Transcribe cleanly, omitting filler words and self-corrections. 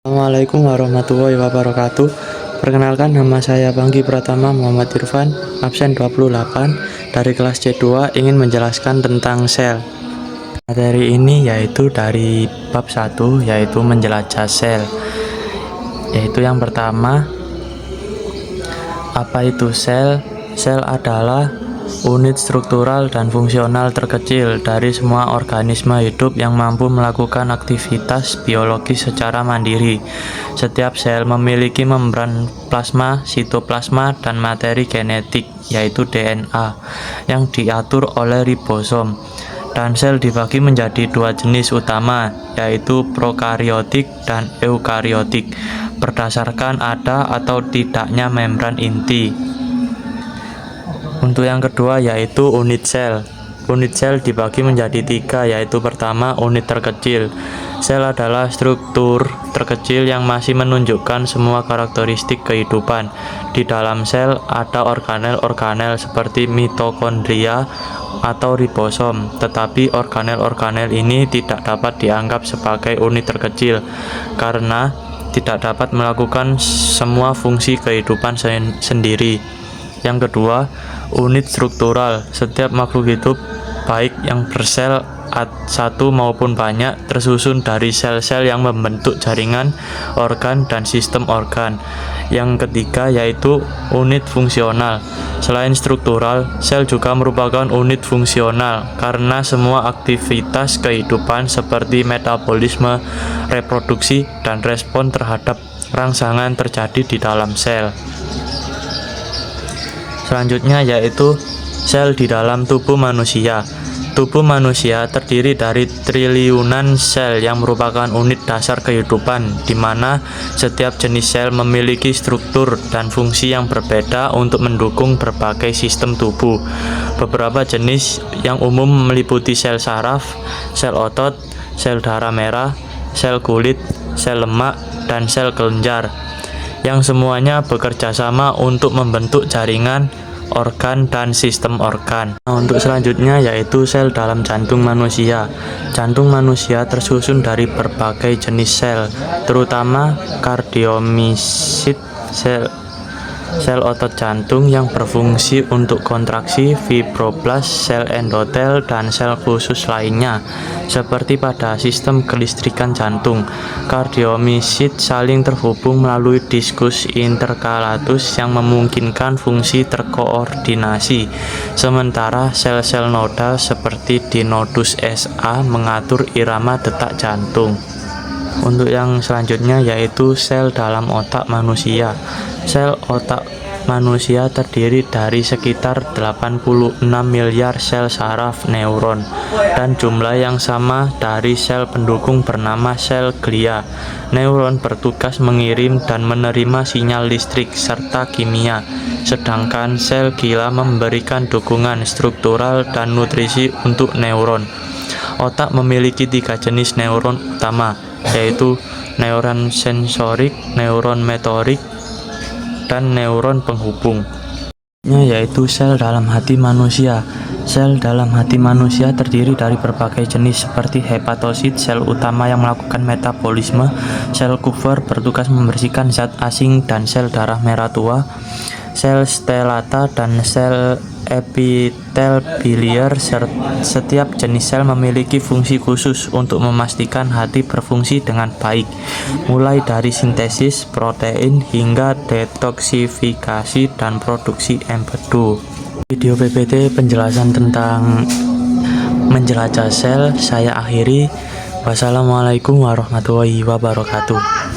Assalamualaikum warahmatullahi wabarakatuh. Perkenalkan, nama saya Banggi Pratama Muhammad Irfan, absen 28 dari kelas C2, ingin menjelaskan tentang sel. Materi ini yaitu dari bab 1, yaitu menjelajah sel. Yaitu yang pertama, apa itu sel? Sel adalah unit struktural dan fungsional terkecil dari semua organisme hidup yang mampu melakukan aktivitas biologis secara mandiri. Setiap sel memiliki membran plasma, sitoplasma, dan materi genetik, yaitu DNA, yang diatur oleh ribosom. Dan sel dibagi menjadi dua jenis utama, yaitu prokariotik dan eukariotik, berdasarkan ada atau tidaknya membran inti. Untuk yang kedua yaitu unit sel. Unit sel dibagi menjadi tiga, yaitu pertama, unit terkecil. Sel adalah struktur terkecil yang masih menunjukkan semua karakteristik kehidupan. Di dalam sel ada organel-organel seperti mitokondria atau ribosom, tetapi organel-organel ini tidak dapat dianggap sebagai unit terkecil karena tidak dapat melakukan semua fungsi kehidupan sendiri. Yang kedua, unit struktural. Setiap makhluk hidup, baik yang bersel satu maupun banyak, tersusun dari sel-sel yang membentuk jaringan, organ, dan sistem organ. Yang ketiga yaitu unit fungsional. Selain struktural, sel juga merupakan unit fungsional karena semua aktivitas kehidupan seperti metabolisme, reproduksi, dan respon terhadap rangsangan terjadi di dalam sel. Selanjutnya yaitu sel di dalam tubuh manusia. Tubuh manusia terdiri dari triliunan sel yang merupakan unit dasar kehidupan, di mana setiap jenis sel memiliki struktur dan fungsi yang berbeda untuk mendukung berbagai sistem tubuh. Beberapa jenis yang umum meliputi sel saraf, sel otot, sel darah merah, sel kulit, sel lemak, dan sel kelenjar, yang semuanya bekerja sama untuk membentuk jaringan, organ, dan sistem organ. Untuk selanjutnya yaitu sel dalam jantung manusia. Jantung manusia tersusun dari berbagai jenis sel, terutama kardiomyosit, sel otot jantung yang berfungsi untuk kontraksi, fibroblast, sel endotel, dan sel khusus lainnya. Seperti pada sistem kelistrikan jantung, kardiomyosit saling terhubung melalui diskus interkalatus yang memungkinkan fungsi terkoordinasi. Sementara sel-sel nodal seperti di nodus SA mengatur irama detak jantung. Untuk yang selanjutnya yaitu sel dalam otak manusia. Sel otak manusia terdiri dari sekitar 86 miliar sel saraf neuron dan jumlah yang sama dari sel pendukung bernama sel glia. Neuron bertugas mengirim dan menerima sinyal listrik serta kimia, sedangkan sel glia memberikan dukungan struktural dan nutrisi untuk neuron. Otak memiliki tiga jenis neuron utama, yaitu neuron sensorik, neuron motorik, dan neuron penghubung. Yaitu sel dalam hati manusia. Sel dalam hati manusia terdiri dari berbagai jenis seperti hepatosit, sel utama yang melakukan metabolisme, sel Kupffer bertugas membersihkan zat asing, dan sel darah merah tua, sel stellata, dan sel epitel biliar. Setiap jenis sel memiliki fungsi khusus untuk memastikan hati berfungsi dengan baik, mulai dari sintesis protein hingga detoksifikasi dan produksi empedu. Video PPT penjelasan tentang menjelajah sel saya akhiri. Wassalamualaikum warahmatullahi wabarakatuh.